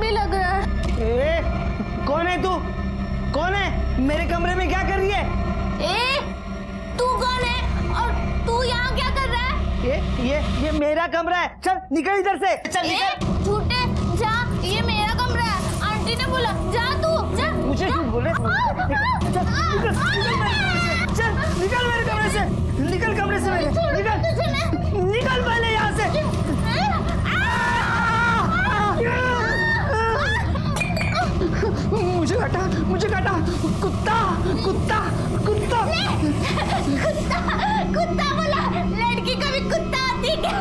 भी लग रहा है। कौन है तू? कौन है? मेरे कमरे में क्या कर रही है? तू कौन है और तू यहाँ क्या कर रहा है? ये मेरा कमरा है। चल निकल इधर से। चल निकल। झूठे जा, ये मेरा कमरा है। आंटी ने बोला जा तू जा। मुझे क्यों बोले? चल निकल मेरे कमरे से। निकल कमरे से मेरे। निकल पहले यहाँ से। मुझे काटा कुत्ता कुत्ता कुत्ता कुत्ता बोला। लड़की कभी कुत्ता आती क्या?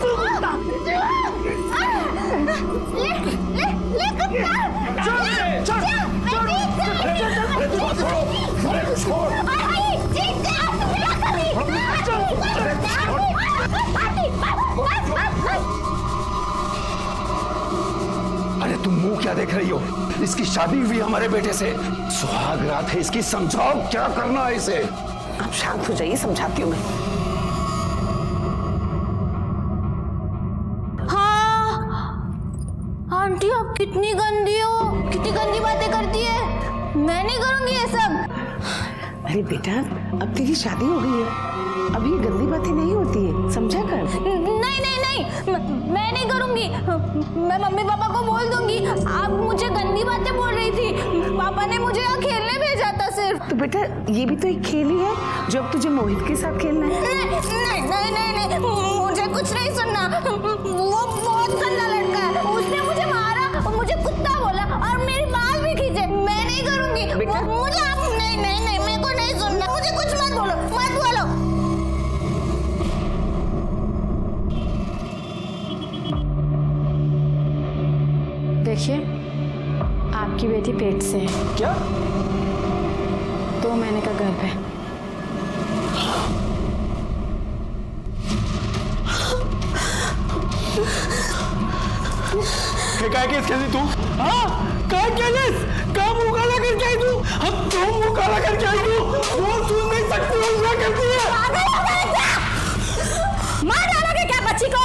कुत्ता ले कुत्ता। अरे तुम मुंह क्या देख रही हो? इसकी शादी हुई हमारे बेटे से, सुहाग रात है इसकी, समझाओ क्या करना है इसे। आप शांत हो जाइए, समझाती हूँ मैं। हाँ आंटी आप कितनी गंदी हो, कितनी गंदी बातें करती है। मैं नहीं करूंगी ये सब। अरे बेटा अब तेरी शादी हो गई है, अभी गंदी बातें नहीं होती है, समझा कर। नहीं मैं नहीं करूंगी। मैं मम्मी पापा को बोल दूंगी आप मुझे गंदी बातें बोल रही थी। पापा ने मुझे यहाँ खेलने भेजा था सिर्फ। तो बेटा ये भी तो एक खेल ही है जो अब तुझे मोहित के साथ खेलना है। नहीं मुझे कुछ नहीं सुनना। वो बहुत गंदा लड़का है, उसने मुझे मारा और मुझे कुत्ता बोला और मेरी बाल भी खींचे। मैं नहीं करूंगी। मुझे आप नहीं मेरे को नहीं सुनना। मुझे कुछ मत बोलो, मत बोलो। देखिए आपकी बेटी पेट से है। क्या? 2 महीने का गर्भ है। क्या खेली तू? हाँ क्या खेलिस? क्या मुंह काला करके आई तू? हम क्यों मुंह काला करके आई तू? वो सुन नहीं सकती हो क्या करती है? मार डालोगे क्या बच्ची को?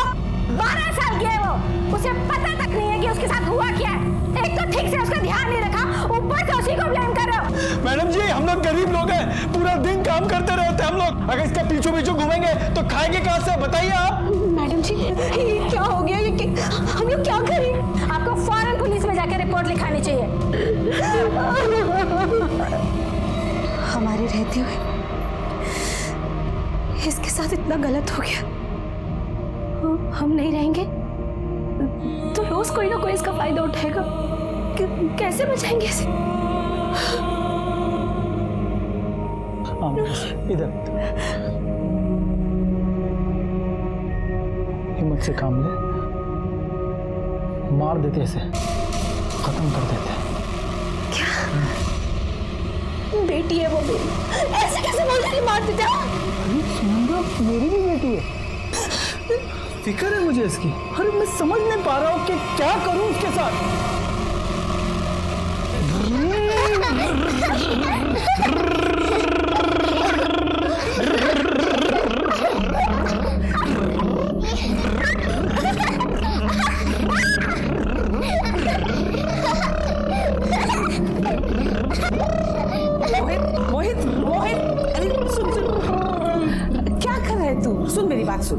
12 साल की है वो, उसे पता तक नहीं है कि उसके साथ हुआ क्या है। एक तो ठीक से उसका ध्यान नहीं रखा, ऊपर से उसी को ब्लेम कर रहे हो। मैडम जी हम लोग गरीब लोग हैं, पूरा दिन काम करते रहते हैं हम लोग। अगर इसका पीछू घूमेंगे तो खाएंगे कहाँ से, बताइए आप। मैडम जी ये क्या हो गया? हम लोग क्या करें? आपको फौरन पुलिस में जाकर रिपोर्ट लिखानी चाहिए। हमारे रहते हुए इसके साथ इतना गलत हो गया। हम नहीं रहेंगे तो रोज कोई ना कोई इसका फायदा उठाएगा। कैसे बचाएंगे इसे? इधर हिम्मत से काम ले, मार देते इसे, खत्म कर देते। बेटी है वो मेरी, ऐसे कैसे बोल रही? मार देते हो? मेरी भी बेटी है, फिक्र है मुझे इसकी। अरे मैं समझ नहीं पा रहा हूँ कि क्या करूँ उसके साथ। मोहित अरे सुन क्या कर रहा है तू? सुन मेरी बात सुन,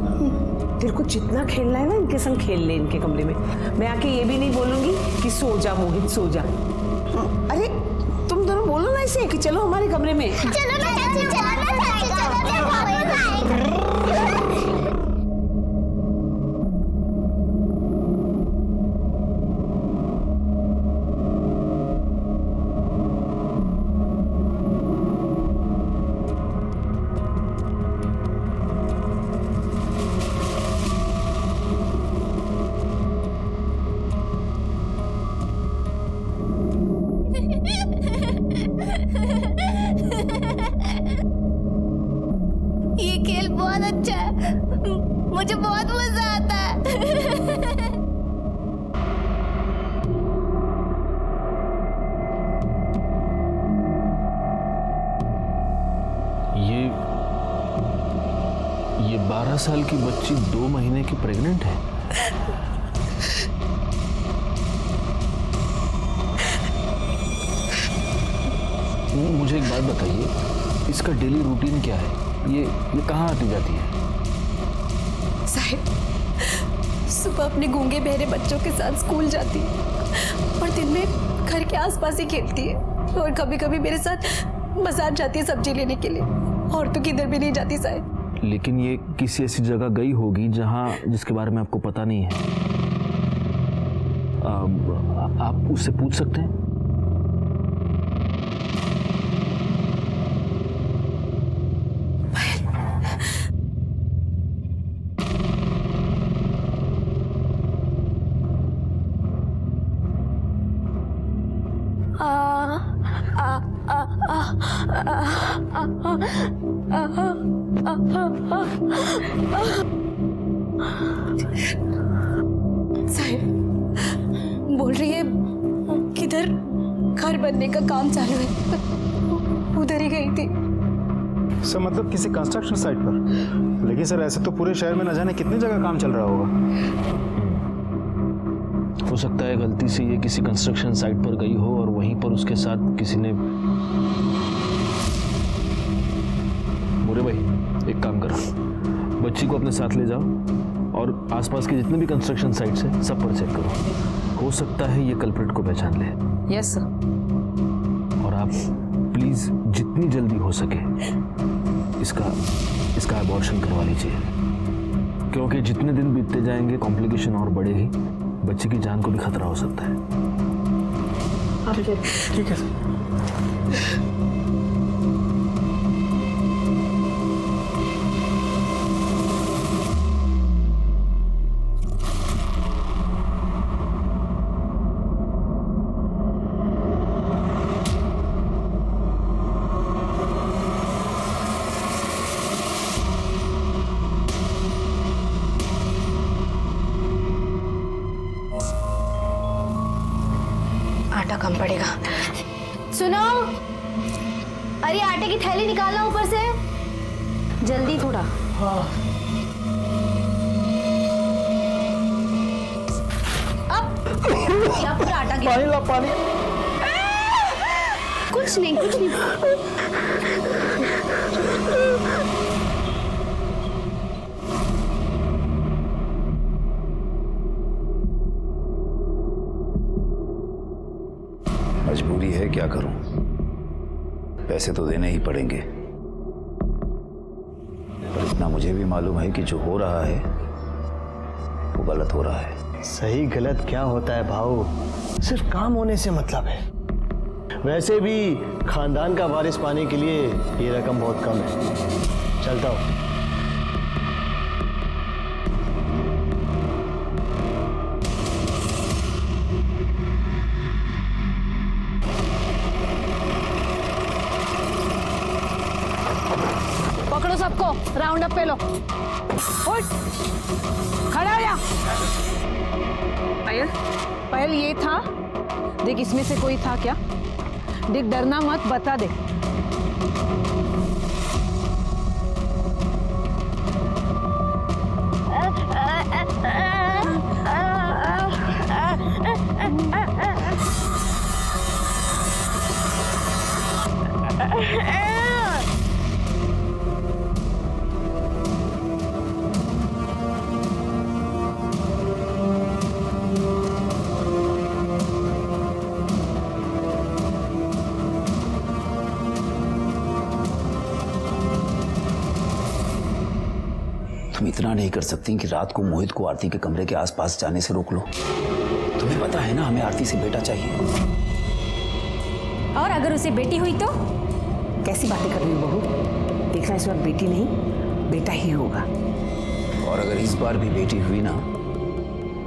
तेरे को जितना खेलना है ना इनके संग खेल ले, इनके कमरे में। मैं आके ये भी नहीं बोलूंगी कि सो जा मोहित सो जा। अरे तुम दोनों बोलो ना इसे कि चलो हमारे कमरे में। चलो ना चाची, चलो ना चाची, चलो ना ये खेल बहुत अच्छा है, मुझे बहुत मजा आता है। ये 12 साल की बच्ची 2 महीने की प्रेग्नेंट है। मुझे एक बात बताइए, इसका डेली रूटीन क्या है? ये कहाँ आती जाती है? साहिब, सुबह अपने गूंगे बहरे बच्चों के साथ स्कूल जाती और दिन में घर के आसपास ही खेलती है, और कभी कभी मेरे साथ बाजार जाती है सब्जी लेने के लिए, और तो किधर भी नहीं जाती साहिब। लेकिन ये किसी ऐसी जगह गई होगी जिसके बारे में आपको पता नहीं है। आप उससे पूछ सकते हैं। साहिब बोल रही है किधर घर बनने का काम चालू है, उधर ही गई थी। सर मतलब किसी कंस्ट्रक्शन साइट पर? लेकिन सर ऐसे तो पूरे शहर में न जाने कितनी जगह काम चल रहा होगा। हो सकता है गलती से ये किसी कंस्ट्रक्शन साइट पर गई हो और वहीं पर उसके साथ किसी ने। मोरे भाई, एक काम करो, बच्ची को अपने साथ ले जाओ और आसपास के जितने भी कंस्ट्रक्शन साइट्स हैं सब पर चेक करो। हो सकता है ये कल्प्रिट को पहचान ले। Yes sir. और आप प्लीज जितनी जल्दी हो सके इसका अबॉर्शन करवा लीजिए, क्योंकि जितने दिन बीतते जाएंगे कॉम्प्लिकेशन और बढ़ेगी, बच्चे की जान को भी खतरा हो सकता है। ठीक है सर। आटा कम पड़ेगा। सुनो, अरे आटे की थैली निकालना ऊपर से, जल्दी थोड़ा। अब या पूरा आटा गिरा। पानी ला, पानी। कुछ नहीं, कुछ नहीं। मजबूरी है, क्या करूं, पैसे तो देने ही पड़ेंगे। पर इतना मुझे भी मालूम है कि जो हो रहा है वो गलत हो रहा है। सही गलत क्या होता है भाऊ, सिर्फ काम होने से मतलब है। वैसे भी खानदान का वारिस पाने के लिए ये रकम बहुत कम है। चलता हूँ। पकड़ो सबको, राउंड अप पे लो। उठ, खड़ा हो जा। पायल ये था, देख इसमें से कोई था क्या? देख डरना मत, बता दे। तुम इतना नहीं कर सकती कि रात को मोहित को आरती के कमरे के आसपास जाने से रोक लो? तुम्हें पता है ना हमें आरती से बेटा चाहिए। और अगर उसे बेटी हुई तो? कैसी बातें कर रही हो बहू? देखना इस बार बेटी नहीं बेटा ही होगा। और अगर इस बार भी बेटी हुई ना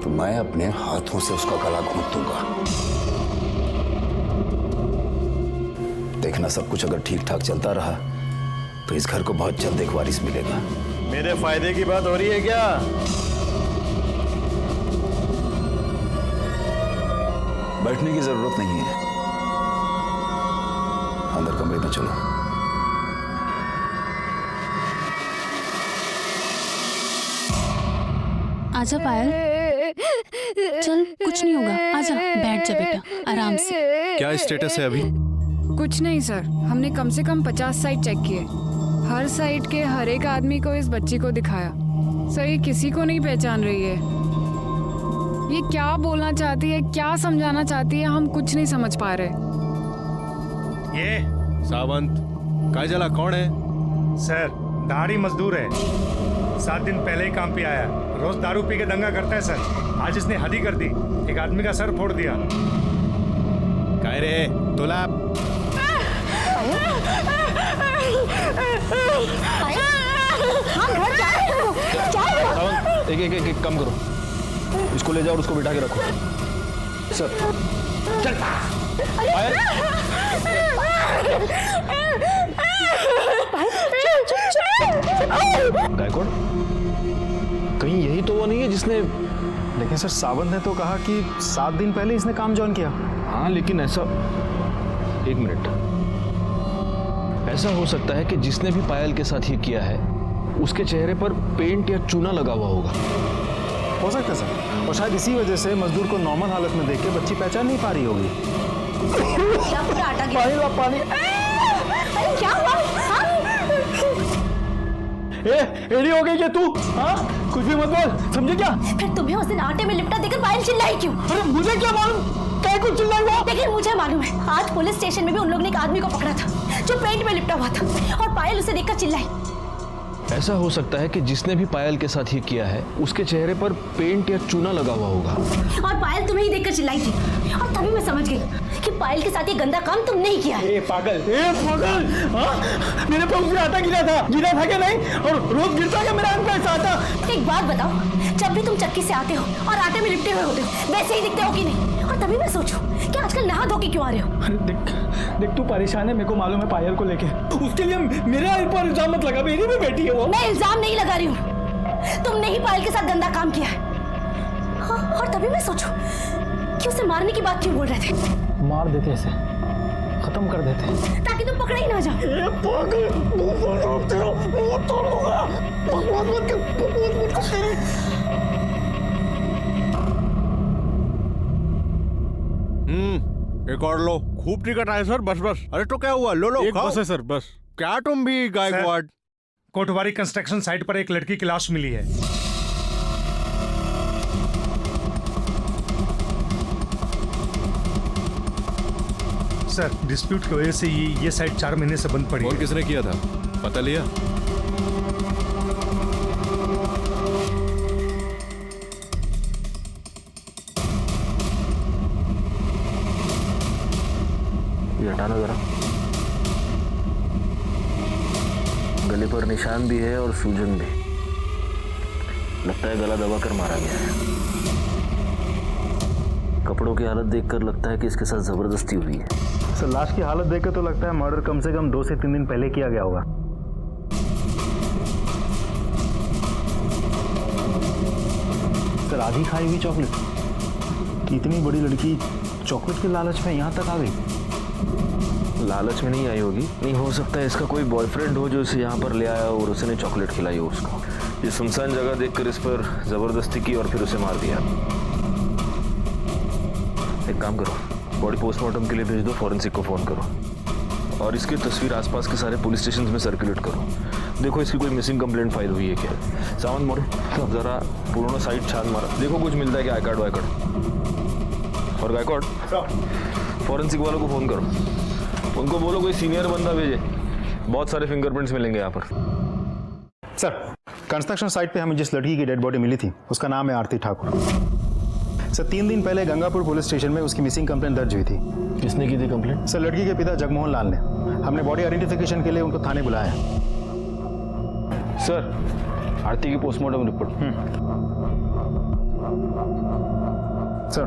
तो मैं अपने हाथों से उसका गला घोंट दूंगा। देखना सब कुछ अगर ठीक ठाक चलता रहा तो इस घर को बहुत जल्द एक वारिस मिलेगा। मेरे फायदे की बात हो रही है क्या? बैठने की जरूरत नहीं है, अंदर कमरे में चलो। आजा पायल, चल कुछ नहीं होगा, आजा बैठ जा बेटा आराम से। क्या स्टेटस है अभी? कुछ नहीं सर, हमने कम से कम 50 साइट चेक किए। हर साइट के हर एक आदमी को इस बच्ची को दिखाया। सर ये किसी को नहीं पहचान रही है। ये क्या बोलना चाहती है, क्या समझाना चाहती है, हम कुछ नहीं समझ पा रहे। ये सावंत काय जला कौन है? सर दाढ़ी मजदूर है, 7 दिन पहले ही काम पे आया। रोज दारू पी के दंगा करता है सर। आज इसने हद ही कर दी, एक आदमी का सर फोड़ दिया। काय रे तोला? हम घर जा रहे हैं। सावंत एक काम करो, इसको ले जाओ और उसको बिठा के रखो। सर चल गायकवाड़, कहीं यही तो वो नहीं है जिसने? लेकिन सर सावंत ने तो कहा कि 7 दिन पहले इसने काम ज्वाइन किया। हाँ लेकिन ऐसा, एक मिनट, ऐसा हो सकता है कि जिसने भी पायल के साथ ये किया है उसके चेहरे पर पेंट या चूना लगा हुआ होगा। हो सकता है सर, और शायद इसी वजह से मजदूर को नॉर्मल हालत में देख के बच्ची पहचान नहीं पा रही होगी। क्या पूरा आटा गिरा? पानी ला पानी। अरे क्या हुआ? हाँ? एडी हो गई क्या तू? हाँ कुछ भी मत बोल, समझे क्या? फिर तुम्हें उस दिन आटे में लिपटा देकर पायल चिल्लाई क्यों? अरे मुझे क्या मालूम क्या कुछ चिल्लाई हुआ? लेकिन मुझे मालूम है, आज पुलिस स्टेशन में भी उन लोगों ने एक आदमी को पकड़ा था जो पेंट में लिपटा हुआ था और पायल उसे देखकर चिल्लाई। ऐसा हो सकता है कि जिसने भी पायल के साथ ये किया है उसके चेहरे पर पेंट या चूना लगा हुआ होगा। और पायल तुम्हें ही देखकर चिल्लाई थी और तभी मैं समझ गई कि पायल के साथ ये गंदा काम तुमने ही किया है। ए पागल, हाँ? मेरे पे उसने आटा गिरा था क्या नहीं? और रोज गिरता क्या मेरा पैसा आटा? एक बात बताओ, जब भी तुम चक्की से आते हो और आटे में लिपटे हुए होते हो वैसे ही दिखते हो कि नहीं? और तभी मैं सोचूं कि आजकल नहा धो के क्यों आ रहे हो? अरे देख तू परेशान है, मेरे को मालूम है पायल को लेके। उसके लिए मेरे ऊपर इल्जाम मत लगा, मेरी भी बेटी है वो। मैं इल्जाम नहीं लगा रही हूँ, तुमने ही पायल के साथ गंदा काम किया है। हाँ, और तभी मैं सोचूं कि उसे मारने की बात क्यों बोल रहे थे? मार देते इसे, खत्म कर देते ताकि तुम पकड़े ही ना जाओ। एक और लो, खूब टिकट आए सर, बस बस। अरे तो क्या हुआ, लो लो एक बस है सर, बस। क्या तुम भी गायकवाड़? कोटवारी कंस्ट्रक्शन साइट पर एक लड़की की लाश मिली है। सर डिस्प्यूट की वजह से ये साइट 4 महीने से बंद पड़ी है। किसने किया था पता लिया? ये हटाना जरा। गले पर निशान भी है और सूजन भी। लगता है गला दबाकर मारा गया है। कपड़ों की हालत देखकर लगता है कि इसके साथ जबरदस्ती हुई है। सर लाश की हालत देखकर तो लगता है मर्डर कम से कम 2 से 3 दिन पहले किया गया होगा। सर आधी खाई हुई चॉकलेट कि इतनी बड़ी लड़की चॉकलेट के लालच में यहाँ तक आ गई? लालच में नहीं आई होगी, नहीं हो सकता है इसका कोई बॉयफ्रेंड हो जो इसे यहाँ पर ले आया और उसने चॉकलेट खिलाई हो उसको। ये सुनसान जगह देखकर इस पर जबरदस्ती की और फिर उसे मार दिया। एक काम करो, बॉडी पोस्टमार्टम के लिए भेज दो, फॉरेंसिक को फोन करो और इसकी तस्वीर आसपास के सारे पुलिस स्टेशन में सर्कुलेट करो। देखो इसकी कोई मिसिंग कंप्लेंट फाइल हुई है क्या। सावंत मोरे अब जरा पूर्ण साइट छान मारा, देखो कुछ मिलता है क्या, आई कार्ड वाई कार्ड। और गायकवाड़ फॉरेंसिक वालों को फोन करो, उनको बोलो कोई सीनियर बंदा भेजे, बहुत सारे फिंगरप्रिंट्स मिलेंगे यहाँ पर। सर कंस्ट्रक्शन साइट पे हमें जिस लड़की की डेड बॉडी मिली थी उसका नाम है आरती ठाकुर। सर 3 दिन पहले गंगापुर पुलिस स्टेशन में उसकी मिसिंग कंप्लेंट दर्ज हुई थी। किसने की थी कंप्लेंट? सर लड़की के पिता जगमोहन लाल ने। हमने बॉडी आइडेंटिफिकेशन के लिए उनको थाने बुलाया है। सर आरती की postmortem report. Sir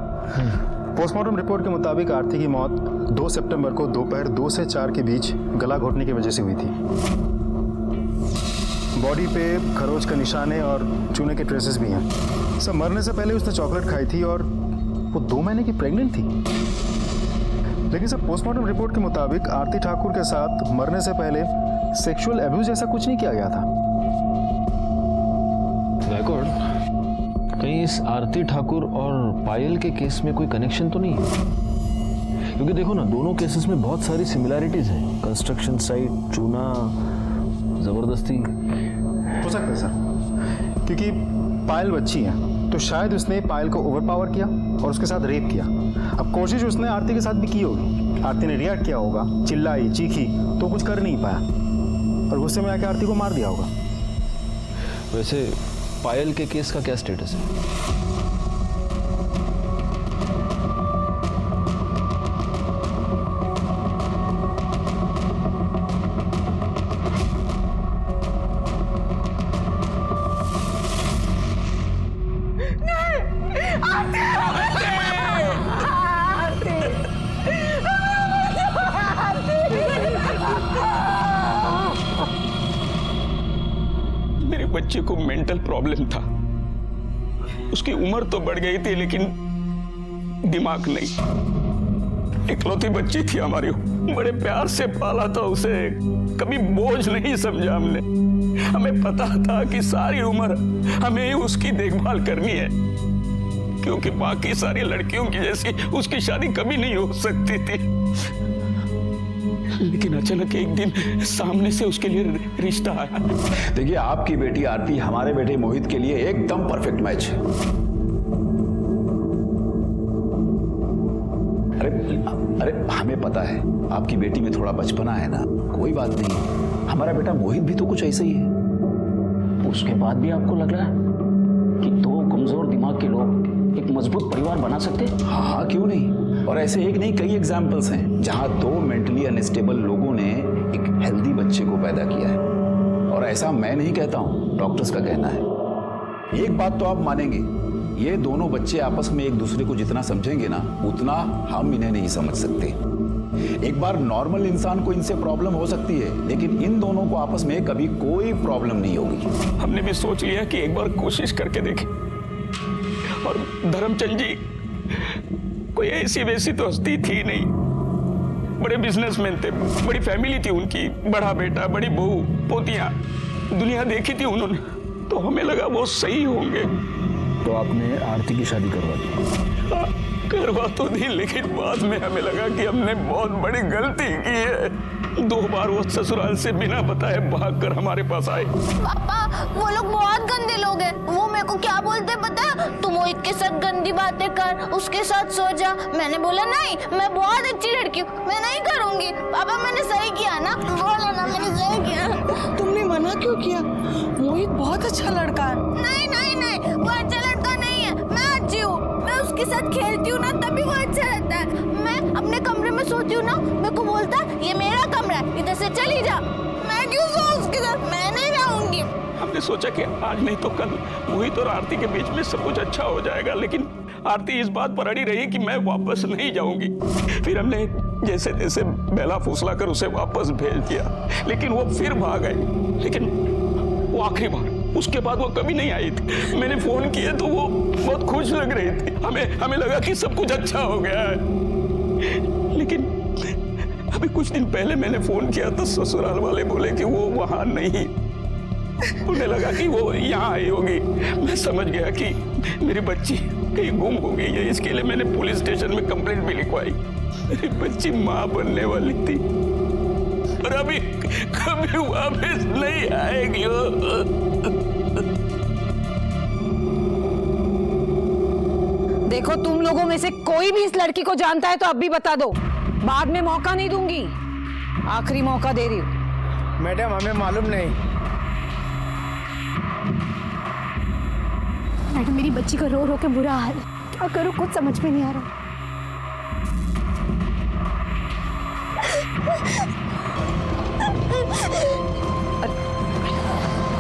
postmortem report के मुताबिक आरती की मौत 2 सितंबर को दोपहर 2 से 4 के बीच गला घोटने की वजह से हुई थी। बॉडी पे खरोच का निशान है और चूने के ट्रेसेस भी हैं। सर मरने से पहले उसने चॉकलेट खाई थी और वो 2 महीने की प्रेग्नेंट थी। लेकिन सर पोस्टमार्टम रिपोर्ट के मुताबिक आरती ठाकुर के साथ मरने से पहले सेक्सुअल एब्यूज जैसा कुछ नहीं किया गया था। गायकवाड़, कहीं इस आरती ठाकुर और पायल के केस में कोई कनेक्शन तो नहीं है? क्योंकि देखो ना, दोनों केसेस में बहुत सारी सिमिलैरिटीज हैं। कंस्ट्रक्शन साइट, चूना, जबरदस्ती। हो सकता है सर, क्योंकि पायल बच्ची है तो शायद उसने पायल को ओवरपावर किया और उसके साथ रेप किया। अब कोशिश उसने आरती के साथ भी की होगी, आरती ने रिएक्ट किया होगा, चिल्लाई, चीखी, तो कुछ कर नहीं पाया और गुस्से में आके आरती को मार दिया होगा। वैसे पायल के केस का क्या स्टेटस है? मेरे बच्चे को मेंटल प्रॉब्लम था। उसकी उम्र तो बढ़ गई थी लेकिन दिमाग नहीं। इकलौती बच्ची थी हमारी, बड़े प्यार से पाला था उसे, कभी बोझ नहीं समझा हमने। हमें पता था कि सारी उम्र हमें ही उसकी देखभाल करनी है, क्योंकि बाकी सारी लड़कियों की जैसी उसकी शादी कभी नहीं हो सकती थी। लेकिन अचानक एक दिन सामने से उसके लिए रिश्ता आया। देखिए, आपकी बेटी आरती हमारे बेटे मोहित के लिए एकदम परफेक्ट मैच है। अरे हमें पता है आपकी बेटी में थोड़ा बचपना है ना, कोई बात नहीं। हमारा बेटा मोहित भी तो कुछ ऐसा ही है। उसके बाद भी आपको लग रहा है कि दो कमजोर दिमाग के लोग एक मजबूत परिवार बना सकते हैं? हाँ, क्यों नहीं। और ऐसे एक नहीं, कई एग्जाम्पल्स हैं जहां दो मेंटली अनस्टेबल लोगों ने एक हेल्दी बच्चे को पैदा किया है। और ऐसा मैं नहीं कहता हूं, डॉक्टर्स का कहना है। एक बात तो आप मानेंगे, ये दोनों बच्चे आपस में एक दूसरे को जितना समझेंगे ना, उतना हम इन्हें नहीं समझ सकते। एक बार नॉर्मल इंसान को इनसे प्रॉब्लम हो सकती है, लेकिन इन दोनों को आपस में कभी कोई प्रॉब्लम नहीं होगी। हमने भी सोच लिया कि एक बार कोशिश करके देखें। और धर्मचंद जी कोई ऐसी वैसी तो हस्ती थी नहीं, बड़े बिजनेसमैन थे, बड़ी फैमिली थी उनकी, बड़ा बेटा, बड़ी बहू, पोतियां, दुनिया देखी थी उन्होंने, तो हमें लगा वो सही होंगे। तो आपने आरती की शादी करवा दी? करवा तो दी, लेकिन बाद में हमें लगा कि हमने बहुत बड़ी गलती की है। 2 बार वो ससुराल से बिना बताए भागकर हमारे पास आए। पापा, वो लोग बहुत गंदे लोग हैं। वो मेरे को क्या बोलते पता है? तुम मोहित के साथ गंदी बातें कर, उसके साथ सो जा। मैंने बोला नहीं, मैं बहुत अच्छी लड़की हूँ, मैं नहीं करूँगी। पापा, मैंने सही किया ना? बोला ना, मैंने सही किया। तुमने मना क्यों किया? मोहित बहुत अच्छा लड़का है। नहीं नहीं नहीं, वो अच्छा लड़का नहीं है। मैं अच्छी हूँ, मैं उसके साथ खेलती हूँ ना, तभी वो अच्छा रहता है। मैं अपने कमरे में सोती हूँ ना, मेरे को बोलता ये मेरा कमरा है, इधर से चली जा। मैं क्यों सोऊं उसके साथ? मैं नहीं रहूंगी। हमने सोचा कि आज नहीं तो कल मोहित और आरती के बीच में सब कुछ अच्छा हो जाएगा, लेकिन आरती इस बात पर अड़ी रही कि मैं वापस नहीं जाऊंगी। फिर हमने जैसे तैसे बेला फुसला कर उसे वापस भेज दिया, लेकिन वो फिर भाग गए। लेकिन वो आखिरी बार, उसके बाद वो कभी नहीं आई थी। मैंने फोन किया तो वो बहुत खुश लग रही थी। हमें लगा कि सब कुछ अच्छा हो गया है। लेकिन अभी कुछ दिन पहले मैंने फोन किया तो ससुराल वाले बोले कि वो वहां नहीं। उन्हें लगा कि वो यहाँ आई होगी। मैं समझ गया कि मेरी बच्ची कहीं गुम हो गई है। इसके लिए मैंने पुलिस स्टेशन में कंप्लेंट भी लिखवाई। मेरी बच्ची माँ बनने वाली थी और अभी कभी वापस नहीं आएगी। देखो, तुम लोगों में से कोई भी इस लड़की को जानता है तो अब भी बता दो, बाद में मौका नहीं दूंगी। आखिरी मौका दे रही हूँ। मैडम, हमें मालूम नहीं। मैडम, मेरी बच्ची का रो रो के बुरा हाल, क्या करूं कुछ समझ में नहीं आ रहा।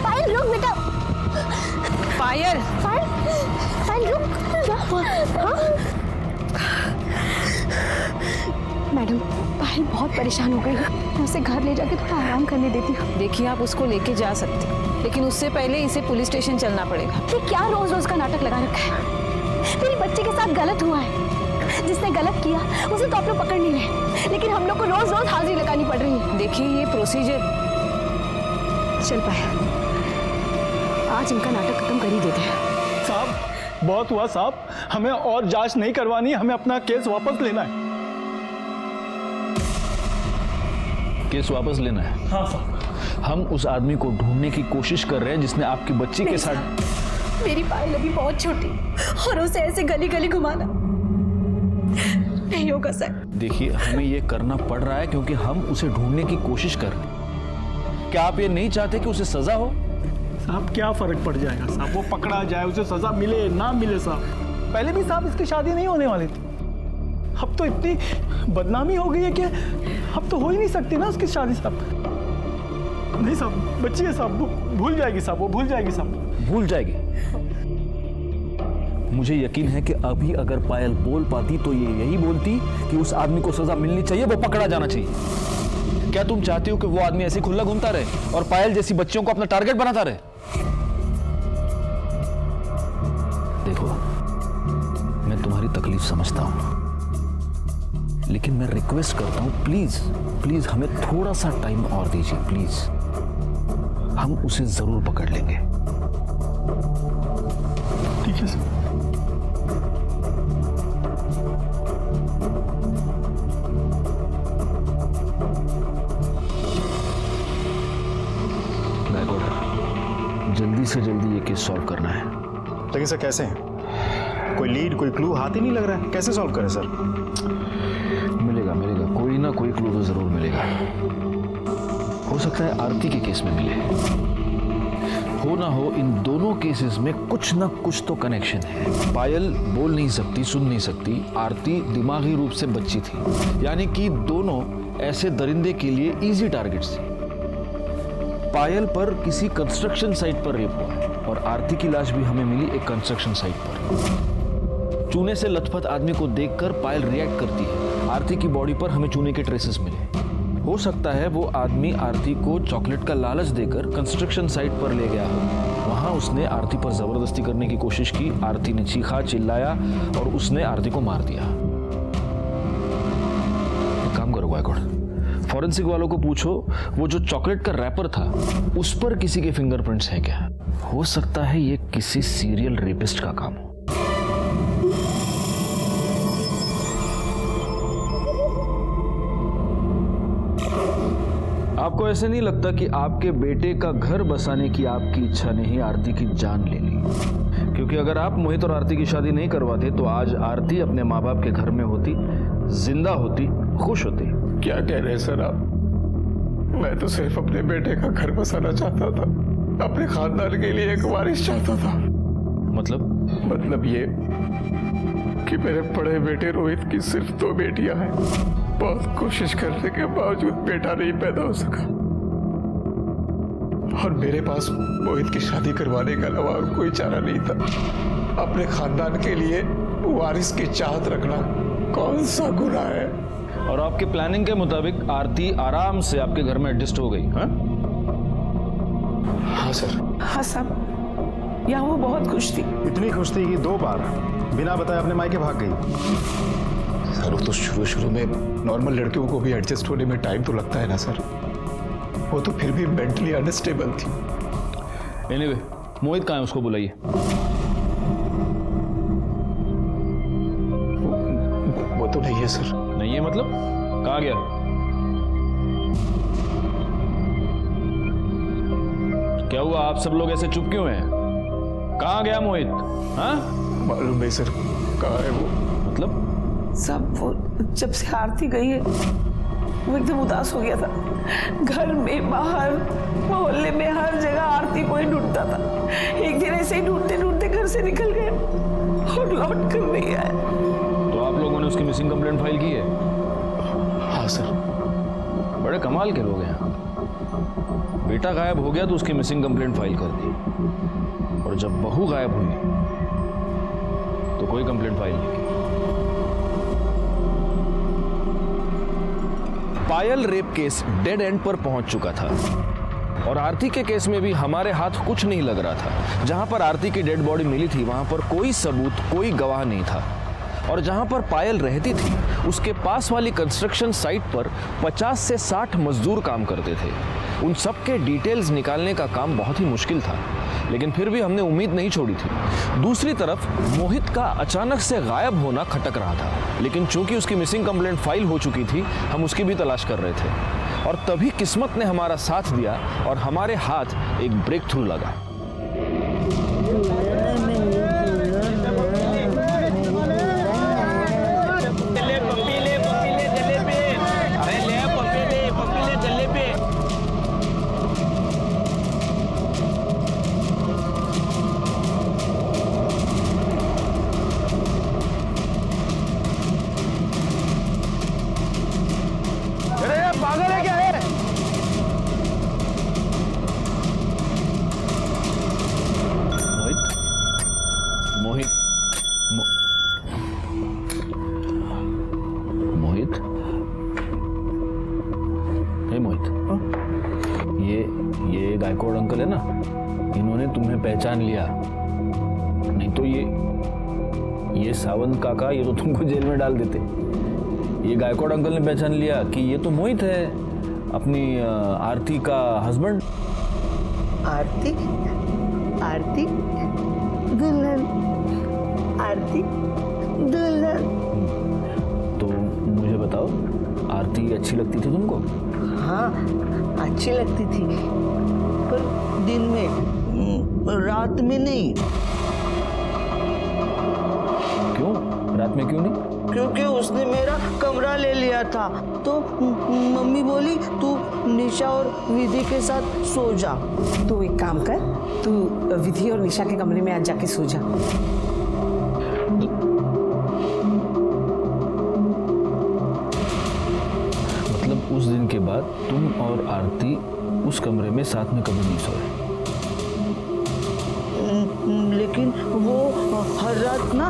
पायल, रुक बेटा। पायल, पायल रुक। क्या हुआ? मैडम, पायल बहुत परेशान हो गई है, मैं उसे घर ले जाके थोड़ा आराम करने देती हूँ। देखिए, आप उसको लेके जा सकते, लेकिन उससे पहले इसे पुलिस स्टेशन चलना पड़ेगा। ये क्या रोज रोज का नाटक लगा रखा है? मेरी बच्ची के साथ गलत हुआ है, जिसने गलत किया उसे तो आप लोग पकड़ नहीं रहे, लेकिन हम लोग को रोज रोज हाजिरी लगानी पड़ रही है। देखिए, ये प्रोसीजर चल पाए, आज इनका नाटक खत्म कर ही देते हैं। साहब, बहुत हुआ साहब, हमें और जांच नहीं करवानी है, हमें अपना केस वापस लेना है। केस वापस लेना है? हाँ साहब। हम उस आदमी को ढूंढने की कोशिश कर रहे हैं जिसने आपकी बच्ची के साथ। मेरी पायल अभी बहुत छोटी और उसे ऐसे गली गली घुमाना नहीं होगा सर। देखिए, हमें ये करना पड़ रहा है क्योंकि हम उसे ढूंढने की कोशिश कर रहे हैं। क्या आप ये नहीं चाहते कि उसे सजा हो? साहब क्या फर्क पड़ जाएगा साहब, वो पकड़ा जाए, उसे सजा मिले ना मिले साहब। पहले भी साहब इसकी शादी नहीं होने वाली थी, अब तो इतनी बदनामी हो गई है कि अब तो हो ही नहीं सकती ना उसकी शादी साहब। नहीं साहब, बच्ची है साहब, भूल जाएगी साहब, वो भूल जाएगी साहब। भूल जाएगी? मुझे यकीन है कि अभी अगर पायल बोल पाती तो ये यही बोलती कि उस आदमी को सजा मिलनी चाहिए, वो पकड़ा जाना चाहिए। क्या तुम चाहती हो कि वो आदमी ऐसे खुला घूमता रहे और पायल जैसी बच्चियों को अपना टारगेट बनाता रहे? देखो, मैं तुम्हारी तकलीफ समझता हूं, लेकिन मैं रिक्वेस्ट करता हूं, प्लीज प्लीज हमें थोड़ा सा टाइम और दीजिए प्लीज। हम उसे जरूर पकड़ लेंगे। ठीक है सर। जल्दी से जल्दी ये केस सॉल्व करना है। लेकिन सर कैसे? कोई लीड, कोई क्लू हाथ ही नहीं लग रहा है, कैसे सॉल्व करें सर? मिलेगा मिलेगा, कोई ना कोई क्लू तो जरूर मिलेगा। हो सकता है आरती के केस में मिले, हो ना हो इन दोनों केसेस में कुछ ना कुछ तो कनेक्शन है। पायल बोल नहीं सकती, सुन नहीं सकती, आरती दिमागी रूप से बच्ची थी, यानी कि दोनों ऐसे दरिंदे के लिए इजी टारगेट्स थे। पायल पर किसी कंस्ट्रक्शन साइट पर रेप हुआ है और आरती की लाश भी हमें मिली एक कंस्ट्रक्शन साइट पर। चूने से लथपथ आदमी को देखकर पायल रिएक्ट करती है। आरती की बॉडी पर हमें चूने के ट्रेसेस मिले। हो सकता है वो आदमी आरती को चॉकलेट का लालच देकर कंस्ट्रक्शन साइट पर ले गया हो। वहां उसने आरती पर जबरदस्ती करने की कोशिश की, आरती ने चीखा, चिल्लाया और उसने आरती को मार दिया। एक काम करो गायकवाड़, फॉरेंसिक वालों को पूछो वो जो चॉकलेट का रैपर था उस पर किसी के फिंगरप्रिंट्स हैं क्या? हो सकता है ये किसी सीरियल रेपिस्ट का काम हो। आपको ऐसे नहीं लगता कि आपके बेटे का घर बसाने की आपकी इच्छा ने ही आरती की जान ले ली? क्योंकि अगर आप मोहित और आरती की शादी नहीं करवाते तो आज आरती अपने माँ बाप के घर में होती, जिंदा होती, खुश होती। क्या कह रहे हैं सर आप? मैं तो सिर्फ अपने बेटे का घर बसाना चाहता था, अपने खानदान के लिए एक वारिस चाहता था। मतलब ये कि मेरे बड़े बेटे रोहित की सिर्फ 2 बेटियां हैं। बहुत कोशिश करने के बावजूद बेटा नहीं पैदा हो सका और मेरे पास मोहित की शादी करवाने के अलावा और कोई चारा नहीं था। अपने खानदान के लिए वारिस की चाहत रखना कौन सा गुनाह है? और आपके प्लानिंग के मुताबिक आरती आराम से आपके घर में एडजस्ट हो गई? हाँ सर। हाँ साहब, यहाँ वो बहुत खुश थी। इतनी खुश थी कि 2 बार बिना बताए अपने मायके भाग गई। सर वो तो शुरू में नॉर्मल लड़कियों को भी एडजस्ट होने में टाइम तो लगता है ना सर। वो तो फिर भी मेंटली अनस्टेबल थी। एनीवे, मोहित कहाँ है? उसको बुलाइए। वो तो नहीं है सर। नहीं है मतलब? कहाँ गया? क्या हुआ? आप सब लोग ऐसे चुप क्यों हैं? कहाँ गया मोहित? हाँ मालूम नहीं सर कहाँ है वो। मतलब? सब वो जब से आरती गई है वो एकदम उदास हो गया था। घर में, बाहर, मोहल्ले में, हर जगह आरती को ही ढूंढता था। एक दिन ऐसे ही ढूंढते ढूंढते घर से निकल गए और लौट कर नहीं आया। तो आप लोगों ने उसकी मिसिंग कंप्लेंट फाइल की है? हाँ सर। बड़े कमाल के लोग हैं। बेटा गायब हो गया तो उसकी मिसिंग कंप्लेंट फाइल कर दी, और जब बहू गायब हुई तो कोई कंप्लेंट फाइल नहीं की। पायल रेप केस डेड एंड पर पहुंच चुका था और आरती के केस में भी हमारे हाथ कुछ नहीं लग रहा था। जहां पर आरती की डेड बॉडी मिली थी वहां पर कोई सबूत, कोई गवाह नहीं था, और जहां पर पायल रहती थी उसके पास वाली कंस्ट्रक्शन साइट पर 50 से 60 मजदूर काम करते थे। उन सब के डिटेल्स निकालने का काम बहुत ही मुश्किल था, लेकिन फिर भी हमने उम्मीद नहीं छोड़ी थी। दूसरी तरफ मोहित का अचानक से गायब होना खटक रहा था, लेकिन चूंकि उसकी मिसिंग कंप्लेंट फाइल हो चुकी थी हम उसकी भी तलाश कर रहे थे। और तभी किस्मत ने हमारा साथ दिया और हमारे हाथ एक ब्रेक थ्रू लगा। पागल है क्या है? मोहित मोहित हे मोहित, ये गायकवाड़ अंकल है ना, इन्होंने तुम्हें पहचान लिया। नहीं तो ये सावंत काका, ये तो तुमको जेल में डाल देते। ये गायकवाड़ अंकल ने पहचान लिया कि ये तो मोहित है, अपनी आरती का हस्बैंड। आरती आरती दुल्हन, आरती दुल्हन। तो मुझे बताओ, आरती अच्छी लगती थी तुमको? हाँ, अच्छी लगती थी, पर दिन में, रात में नहीं। क्यों? रात में क्यों नहीं? क्योंकि उसने मेरा कमरा ले लिया था, तो मम्मी बोली तू निशा और विधि के साथ सो जा। तू एक काम कर, तू विधि और निशा के कमरे में आज जाके सो जा। मतलब उस दिन के बाद तुम और आरती उस कमरे में साथ में कभी नहीं सोए? लेकिन वो हर रात ना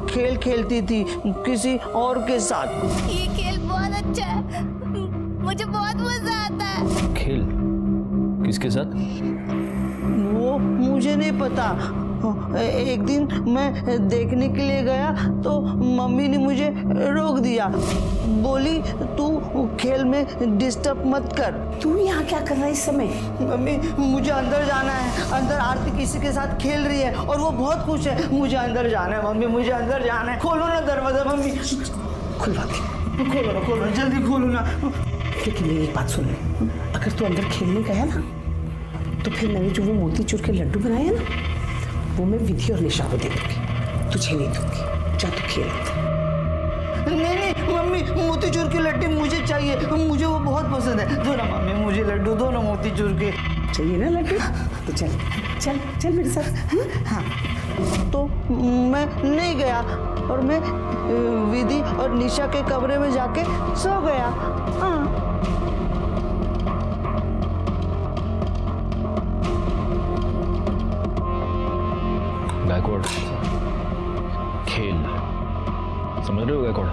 खेल खेलती थी किसी और के साथ। ये खेल बहुत अच्छा है, मुझे बहुत मजा आता है। खेल? किसके साथ? वो मुझे नहीं पता। एक दिन मैं देखने के लिए गया तो मम्मी ने मुझे रोक दिया, बोली तू खेल में डिस्टर्ब मत कर। तू यहाँ क्या कर रहा है इस समय? मम्मी मुझे अंदर जाना है, अंदर आरती किसी के साथ खेल रही है और वो बहुत खुश है। मुझे अंदर जाना है मम्मी, मुझे अंदर जाना है। खोलो ना दरवाजा मम्मी। खुलवा दे। खोलो जल्दी खोलो ना। लेकिन मेरी एक बात सुन ले, अगर तू अंदर खेलने गया ना तो फिर मैंने जो वो मोतीचूर के लड्डू बनाए हैं ना, वो मैं विधि और निशा को दे दूंगी, तुझे नहीं दूंगी। जा तू खेल। नहीं मम्मी, मोतीचूर के लड्डू मुझे चाहिए, मुझे वो बहुत पसंद है। दो ना मम्मी मुझे लड्डू, दो ना मोतीचूर के। चाहिए ना लड्डू? तो चल चल चल मेरे साथ। हाँ, तो मैं नहीं गया और मैं विधि और निशा के कमरे में जाके सो गया। हाँ। गायकवाड़, खेल, समझ रहे हो गायकवाड़?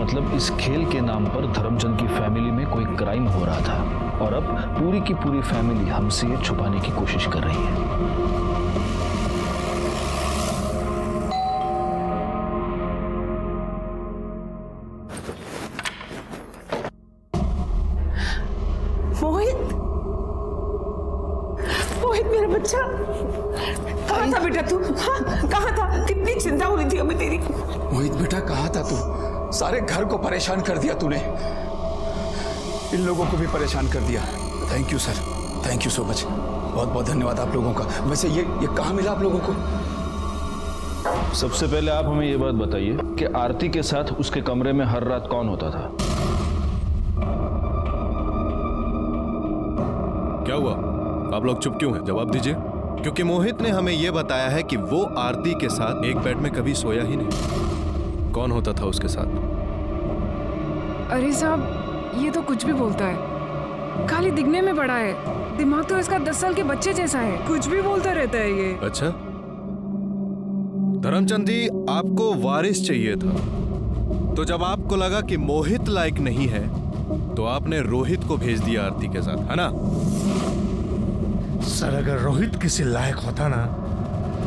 मतलब इस खेल के नाम पर धर्मचंद की फैमिली में कोई क्राइम हो रहा था और अब पूरी की पूरी फैमिली हमसे ये छुपाने की कोशिश कर रही है। मोहित मेरा बच्चा, कहाँ था बेटा तू? हाँ, कहाँ था? कितनी चिंता हो रही थी हमें तेरी। मोहित बेटा कहाँ था तू? सारे घर को परेशान कर दिया तूने, इन लोगों को भी परेशान कर दिया। Thank you sir, thank you so much, बहुत बहुत धन्यवाद आप लोगों का। वैसे ये कहाँ मिला आप लोगों को? सबसे पहले आप हमें ये बात बताइए कि आरती के साथ उसके कमरे में हर रात कौन होता था? क्या हुआ? आप लोग चुप क्यों हैं? जवाब दीजिए। क्योंकि मोहित ने हमें यह बताया है कि वो आरती के साथ एक बेड में कभी सोया ही नहीं। कौन होता था उसके साथ? अरे साहब, ये तो कुछ भी बोलता है, खाली दिखने में बड़ा है, दिमाग तो इसका 10 साल के बच्चे जैसा है, कुछ भी बोलता रहता है ये। अच्छा, धर्मचंद जी, आपको वारिस चाहिए था, तो जब आपको लगा कि मोहित लायक नहीं है तो आपने रोहित को भेज दिया आरती के साथ, है ना? सर, अगर रोहित किसी लायक होता ना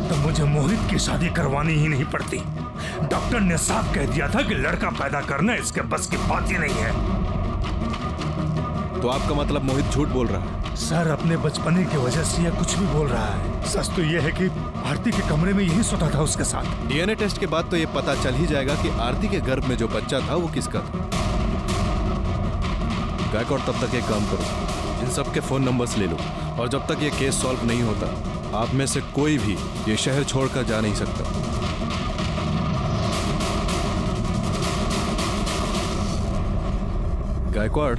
तो मुझे मोहित की शादी करवानी ही नहीं पड़ती। डॉक्टर ने साफ कह दिया था कि लड़का पैदा करना इसके बस की बात ही नहीं है। तो आपका मतलब मोहित झूठ बोल रहा है? सर, अपने बचपने की वजह से यह कुछ भी बोल रहा है। सच तो यह है कि आरती के कमरे में यही सोता था उसके साथ। डीएनए टेस्ट के बाद तो यह पता चल ही जाएगा कि आरती के गर्भ में जो बच्चा था वो किसका था। गायकवाड़ तब तक एक काम करो, इन सब के फोन नंबर्स ले लो और जब तक ये केस सॉल्व नहीं होता आप में से कोई भी ये शहर छोड़कर जा नहीं सकता। गायकवाड़,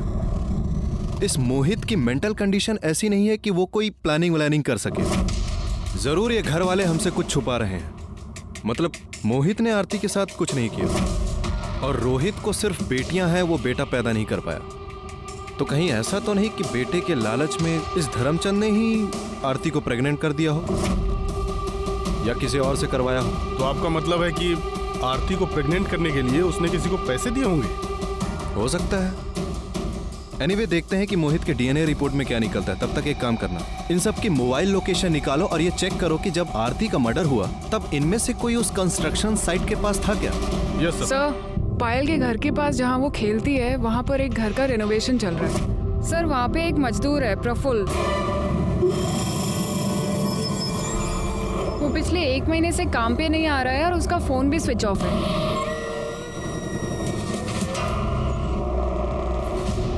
इस मोहित की मेंटल कंडीशन ऐसी नहीं है कि वो कोई प्लानिंग व्लानिंग कर सके। जरूर ये घर वाले हमसे कुछ छुपा रहे हैं। मतलब मोहित ने आरती के साथ कुछ नहीं किया और रोहित को सिर्फ बेटियां हैं, वो बेटा पैदा नहीं कर पाया। तो कहीं ऐसा तो नहीं कि बेटे के लालच में इस धर्मचंद ने ही आरती को प्रेग्नेंट कर दिया हो या किसी और से करवाया हो? तो आपका मतलब है कि आरती को प्रेग्नेंट करने के लिए उसने किसी को पैसे दिए होंगे? हो सकता है। एनीवे देखते हैं कि मोहित के डीएनए रिपोर्ट में क्या निकलता है। तब तक एक काम करना, इन सब की मोबाइल लोकेशन निकालो और ये चेक करो कि जब आरती का मर्डर हुआ तब इनमें से कोई उस कंस्ट्रक्शन साइट के पास था क्या? यस सर, पायल के घर के पास जहाँ वो खेलती है वहाँ पर एक घर का रेनोवेशन चल रहा है। सर वहाँ पे एक मजदूर है प्रफुल्ल, वो पिछले 1 महीने से काम पे नहीं आ रहा है और उसका फोन भी स्विच ऑफ है।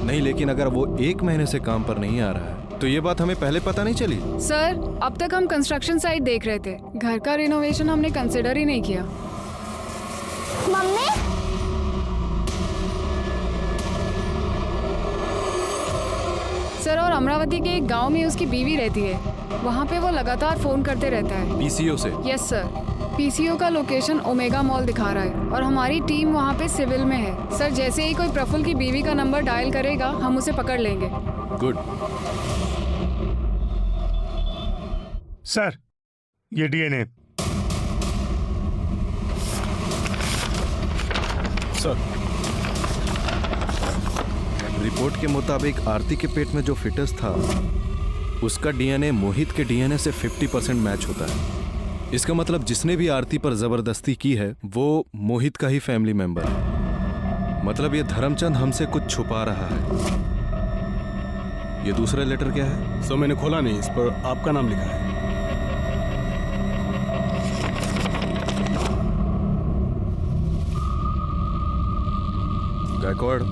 नहीं, लेकिन अगर वो 1 महीने से काम पर नहीं आ रहा है तो ये बात हमें पहले पता नहीं चली। सर अब तक हम कंस्ट्रक्शन साइट देख रहे थे, घर का रिनोवेशन हमने कंसिडर ही नहीं किया। मम्मी, सर और अमरावती के एक गांव में उसकी बीवी रहती है, वहाँ पे वो लगातार फोन करते रहता है। पीसीओ से? यस सर, पीसीओ का लोकेशन ओमेगा मॉल दिखा रहा है और हमारी टीम वहाँ पे सिविल में है। सर जैसे ही कोई प्रफुल्ल की बीवी का नंबर डायल करेगा हम उसे पकड़ लेंगे। गुड। सर ये डीएनए। सर रिपोर्ट के मुताबिक आरती के पेट में जो फिटस था उसका डीएनए मोहित के डीएनए से 50% मैच होता है। इसका मतलब जिसने भी आरती पर जबरदस्ती की है वो मोहित का ही फैमिली मेंबर है। मतलब ये धर्मचंद हमसे कुछ छुपा रहा है। ये दूसरा लेटर क्या है? सर मैंने खोला नहीं, इस पर आपका नाम लिखा है। गायकवाड़,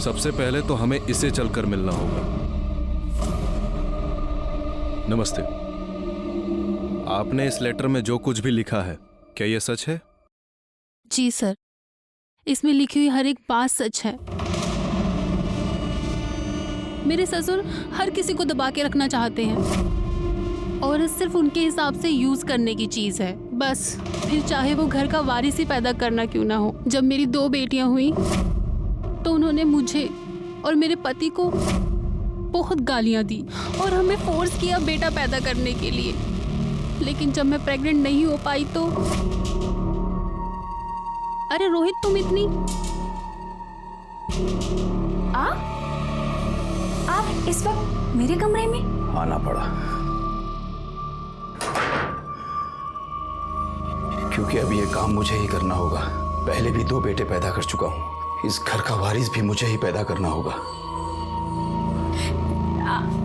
सबसे पहले तो हमें इसे चलकर मिलना होगा। नमस्ते। आपने इस लेटर में जो कुछ भी लिखा है क्या ये सच है? जी सर, इसमें लिखी हुई हर एक बात सच है। मेरे ससुर हर किसी को दबा के रखना चाहते हैं और सिर्फ उनके हिसाब से यूज करने की चीज है बस, फिर चाहे वो घर का वारिस ही पैदा करना क्यों ना हो। जब मेरी 2 बेटियां हुई तो उन्होंने मुझे और मेरे पति को बहुत गालियां दी और हमें फोर्स किया बेटा पैदा करने के लिए। लेकिन जब मैं प्रेग्नेंट नहीं हो पाई तो अरे रोहित, तुम इतनी आप इस वक्त मेरे कमरे में? आना पड़ा क्योंकि अभी ये काम मुझे ही करना होगा। पहले भी 2 बेटे पैदा कर चुका हूँ, इस घर का वारिस भी मुझे ही पैदा करना होगा।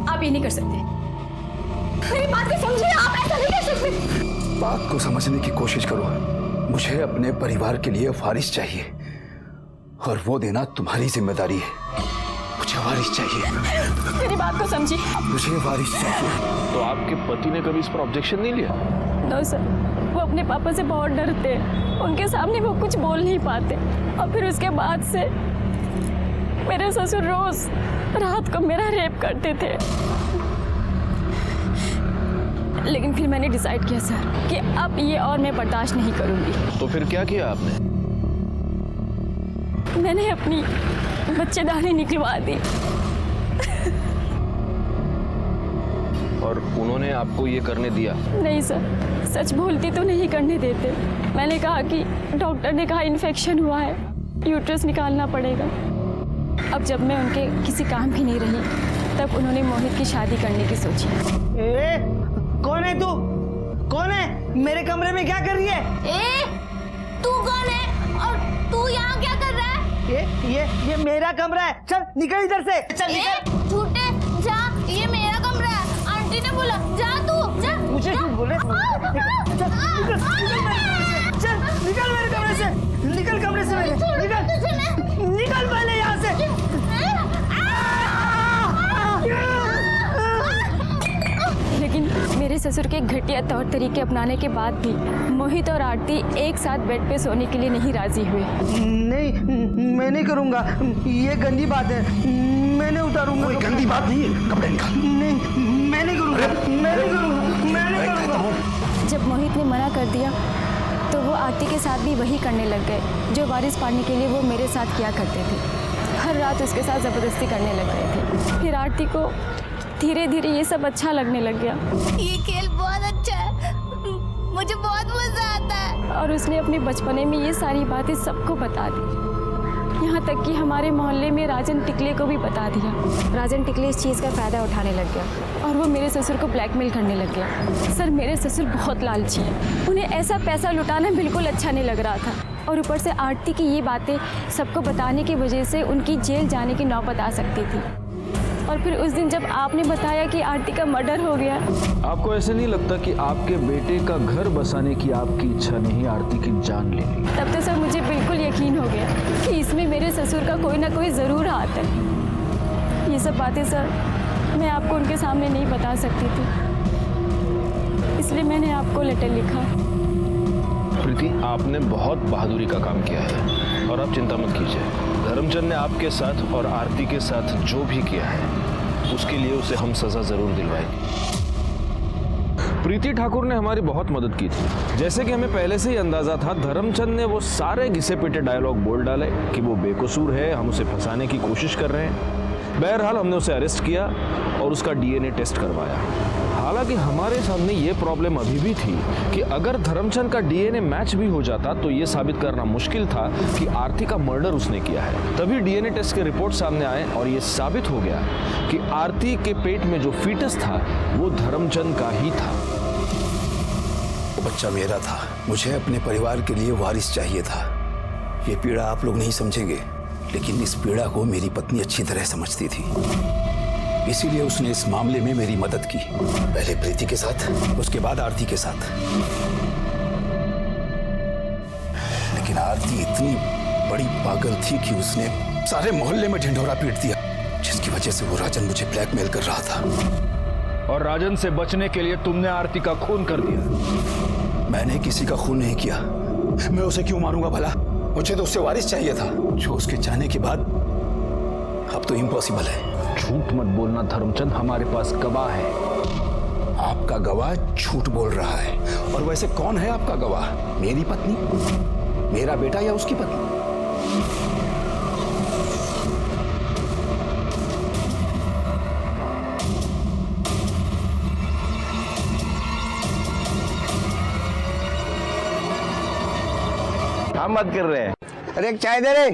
आप ये नहीं कर सकते। मेरी बात को समझिए, आप ऐसा नहीं कर सकते। बात को समझने की कोशिश करो। मुझे अपने परिवार के लिए वारिस चाहिए और वो देना तुम्हारी जिम्मेदारी है। मुझे वारिस चाहिए। मेरी बात को समझिए। मुझे वारिस चाहिए। तो आपके पति ने कभी इस पर ऑब्जेक्शन नहीं लिया? नो सर, वो अपने पापा से बहुत डरते हैं, उनके सामने वो कुछ बोल नहीं पाते। और फिर उसके बाद से मेरे ससुर रोज रात को मेरा रेप करते थे। लेकिन फिर मैंने डिसाइड किया सर कि अब ये और मैं बर्दाश्त नहीं करूंगी। तो फिर क्या किया आपने? मैंने अपनी बच्चेदानी निकलवा दी। और उन्होंने आपको ये करने दिया? नहीं सर, सच बोलती तो नहीं करने देते। मैंने कहा कि डॉक्टर ने कहा इन्फेक्शन हुआ है, यूट्रस निकालना पड़ेगा। अब जब मैं उनके किसी काम की नहीं रही तब उन्होंने मोहित की शादी करने की सोची। कौन है तू? कौन है? मेरे कमरे में क्या कर रही है? तू कौन है और तू यहाँ क्या कर रहा है? ये मेरा कमरा है, चल निकल इधर से। चल निकल। झूठे, जा, ये मेरा कमरा है। आंटी ने बोला जा, तू जा। मुझे क्यों बोले? चल निकल मेरे कमरे से, निकल कमरे से, निकल निकल पहले यहाँ ससुर के घटिया तौर तरीके अपनाने के बाद भी मोहित और आरती एक साथ बेड पे सोने के लिए नहीं राजी हुए। नहीं, मैं नहीं करूँगा, ये गंदी बात है, मैं नहीं उतारूंगा। कोई गंदी बात नहीं है, कपड़े निकाल। नहीं, मैं नहीं करूँगा, मैं नहीं करूँगा, मैं नहीं करूँगा। जब मोहित ने मना कर दिया तो वो आरती के साथ भी वही करने लग गए जो वारिस पाने के लिए वो मेरे साथ किया करते थे। हर रात उसके साथ ज़बरदस्ती करने लग गए थे। फिर आरती को धीरे धीरे ये सब अच्छा लगने लग गया। ये खेल बहुत अच्छा है, मुझे बहुत मजा आता है। और उसने अपने बचपने में ये सारी बातें सबको बता दी, यहाँ तक कि हमारे मोहल्ले में राजन टिकले को भी बता दिया। राजन टिकले इस चीज़ का फ़ायदा उठाने लग गया और वो मेरे ससुर को ब्लैकमेल करने लग गया। सर, मेरे ससुर बहुत लालची हैं, उन्हें ऐसा पैसा लुटाना बिल्कुल अच्छा नहीं लग रहा था। और ऊपर से आरती की ये बातें सबको बताने की वजह से उनकी जेल जाने की नौबत आ सकती थी। और फिर उस दिन जब आपने बताया कि आरती का मर्डर हो गया। आपको ऐसे नहीं लगता कि आपके बेटे का घर बसाने की आपकी इच्छा ने ही आरती की जान ले ली? तब तो सर मुझे बिल्कुल यकीन हो गया कि इसमें मेरे ससुर का कोई ना कोई ज़रूर हाथ है। ये सब बातें सर मैं आपको उनके सामने नहीं बता सकती थी, इसलिए मैंने आपको लेटर लिखा। प्रीति, आपने बहुत बहादुरी का काम किया है और आप चिंता मत कीजिए। धर्मचंद ने आपके साथ और आरती के साथ जो भी किया है उसके लिए उसे हम सजा जरूर दिलवाएंगे। प्रीति ठाकुर ने हमारी बहुत मदद की थी। जैसे कि हमें पहले से ही अंदाजा था, धर्मचंद ने वो सारे घिसे पिटे डायलॉग बोल डाले कि वो बेकसूर है, हम उसे फंसाने की कोशिश कर रहे हैं। बहरहाल हमने उसे अरेस्ट किया और उसका डीएनए टेस्ट करवाया। हालांकि हमारे सामने ये प्रॉब्लम अभी भी थी कि अगर धर्मचंद का डीएनए मैच भी हो जाता तो ये साबित करना मुश्किल था कि आरती का मर्डर उसने किया है। तभी डीएनए टेस्ट के रिपोर्ट सामने आए और ये साबित हो गया कि आरती के पेट में जो फीटस था वो धर्मचंद का ही था। वो बच्चा मेरा था, मुझे अपने परिवार के लिए वारिस चाहिए था। ये पीड़ा आप लोग नहीं समझेंगे, लेकिन इस पीड़ा को मेरी पत्नी अच्छी तरह समझती थी, इसीलिए उसने इस मामले में मेरी मदद की। पहले प्रीति के साथ, उसके बाद आरती के साथ। लेकिन आरती इतनी बड़ी पागल थी कि उसने सारे मोहल्ले में ढिंढोरा पीट दिया, जिसकी वजह से वो राजन मुझे ब्लैकमेल कर रहा था। और राजन से बचने के लिए तुमने आरती का खून कर दिया। मैंने किसी का खून नहीं किया, मैं उसे क्यों मारूंगा भला? मुझे तो उससे वारिस चाहिए था, जो उसके जाने के बाद अब तो इम्पॉसिबल है। झूठ मत बोलना धर्मचंद, हमारे पास गवाह है। आपका गवाह झूठ बोल रहा है। और वैसे कौन है आपका गवाह? मेरी पत्नी, मेरा बेटा या उसकी पत्नी? काम मत कर रहे हैं। अरे एक चाय दे रे।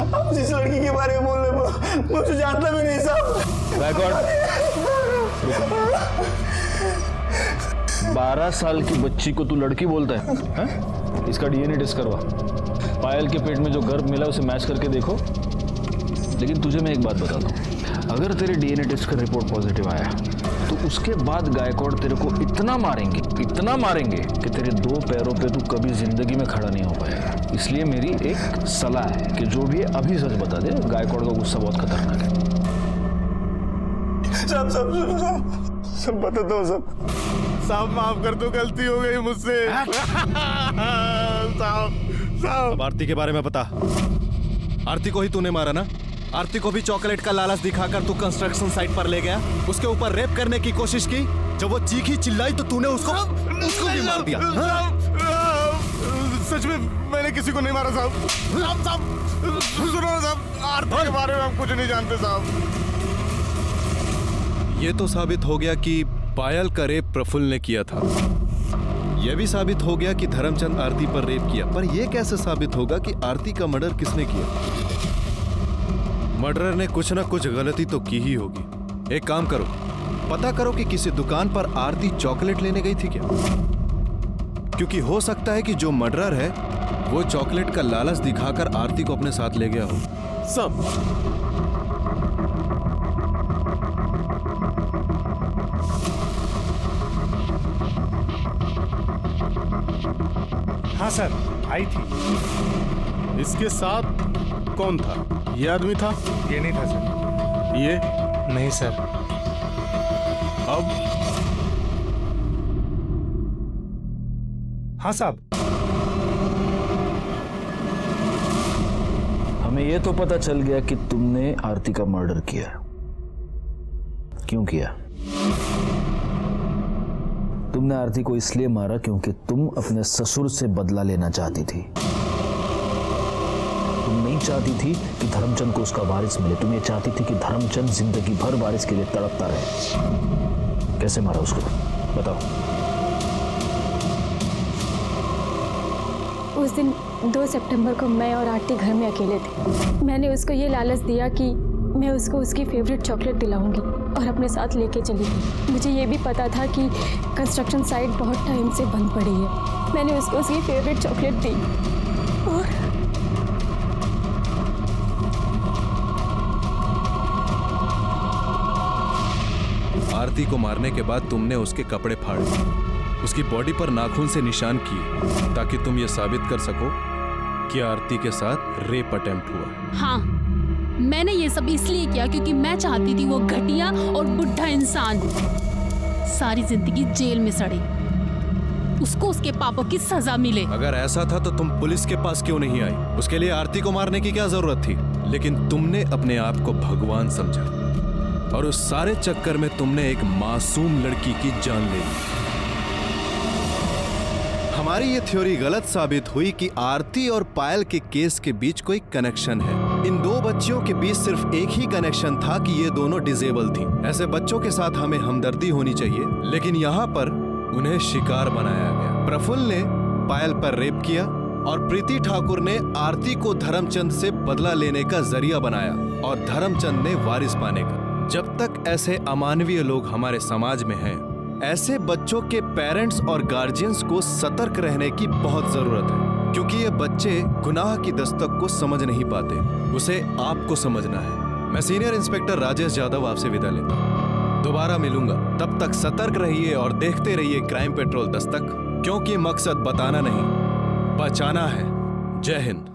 आप जिस लड़की के बारे में बोल रहे हो मुझे जानता भी नहीं साहब। 12 साल की बच्ची को तू लड़की बोलता है, हा? इसका डीएनए टेस्ट करवा। पायल के पेट में जो गर्भ मिला उसे मैच करके देखो। लेकिन तुझे मैं एक बात बता दूं, अगर तेरे डीएनए टेस्ट का रिपोर्ट पॉजिटिव आया तो उसके बाद गायकवाड़ तेरे को इतना मारेंगे कि तेरे 2 पैरों पे तू कभी जिंदगी में खड़ा नहीं हो पाएगा। इसलिए मेरी एक सलाह है कि जो भी है अभी सच बता दे। गायकवाड़ का गुस्सा बहुत खतरनाक है। सब बताता हूँ साहब, माफ कर दो, गलती हो गई मुझसे। अब आरती के बारे में बता। आरती को ही तूने मारा ना? आरती को भी चॉकलेट का लालच दिखाकर तू कंस्ट्रक्शन साइट पर ले गया, उसके ऊपर रेप करने की कोशिश की। जब वो चीखी चिल्लाई तो तूने उसको भी मार दिया। सच में मैंने किसी को नहीं मारा साहब। सुनो साहब, आरती के बारे में हम कुछ नहीं जानते साहब। ये तो साबित हो गया कि पायल का रेप प्रफुल्ल ने किया था। यह भी साबित हो गया कि धर्मचंद आरती पर रेप किया। पर यह कैसे साबित होगा कि आरती का मर्डर किसने किया? मर्डरर ने कुछ ना कुछ गलती तो की ही होगी। एक काम करो, पता करो कि किसी दुकान पर आरती चॉकलेट लेने गई थी क्या? क्योंकि हो सकता है कि जो मर्डरर है वो चॉकलेट का लालच दिखाकर आरती को अपने साथ ले गया हो। सब हाँ सर, आई थी। इसके साथ कौन था? ये आदमी था? ये नहीं था सर। ये नहीं सर। अब हाँ साहब। हमें यह तो पता चल गया कि तुमने आरती का मर्डर किया। क्यों किया? तुमने आरती को इसलिए मारा क्योंकि तुम अपने ससुर से बदला लेना चाहती थी। तुम नहीं चाहती थी कि धर्मचंद को उसका वारिस मिले। तुम ये चाहती थी कि धर्मचंद जिंदगी भर वारिस के लिए तड़पता रहे। कैसे मारा उसको, बताओ। उस दिन 2 सितंबर को मैं और आरती घर में अकेले थे। मैंने उसको ये लालच दिया कि मैं उसको उसकी फेवरेट चॉकलेट दिलाऊंगी और अपने साथ लेके चली गई। मुझे ये भी पता था कि कंस्ट्रक्शन साइट बहुत टाइम से बंद पड़ी है। मैंने उसको उसकी फेवरेट चॉकलेट दी और आरती को मारने के बाद तुमने उसके कपड़े फाड़े, उसकी बॉडी पर नाखून से निशान किए ताकि तुम ये साबित कर सको कि आरती के साथ रेप अटेम्प्ट हुआ। हाँ, मैंने ये सब इसलिए किया क्योंकि मैं चाहती थी वो घटिया और बुढ़ा इंसान सारी जिंदगी जेल में सड़े, उसको उसके पापों की सजा मिले। अगर ऐसा था तो तुम पुलिस के पास क्यों नहीं आई? उसके लिए आरती को मारने की क्या जरूरत थी? लेकिन तुमने अपने आप को भगवान समझा और उस सारे चक्कर में तुमने एक मासूम लड़की की जान ले ली। हमारी ये थ्योरी गलत साबित हुई कि आरती और पायल के केस के बीच कोई कनेक्शन है। इन दो बच्चियों के बीच सिर्फ एक ही कनेक्शन था कि ये दोनों डिसेबल थी। ऐसे बच्चों के साथ हमें हमदर्दी होनी चाहिए, लेकिन यहाँ पर उन्हें शिकार बनाया गया। प्रफुल्ल ने पायल पर रेप किया और प्रीति ठाकुर ने आरती को धर्मचंद से बदला लेने का जरिया बनाया और धर्मचंद ने वारिस पाने का। जब तक ऐसे अमानवीय लोग हमारे समाज में हैं, ऐसे बच्चों के पेरेंट्स और गार्जियंस को सतर्क रहने की बहुत जरूरत है, क्योंकि ये बच्चे गुनाह की दस्तक को समझ नहीं पाते, उसे आपको समझना है। मैं सीनियर इंस्पेक्टर राजेश यादव आपसे विदा लेता हूँ। दोबारा मिलूंगा, तब तक सतर्क रहिए और देखते रहिए क्राइम पेट्रोल दस्तक, क्योंकि मकसद बताना नहीं, बचाना है। जय हिंद।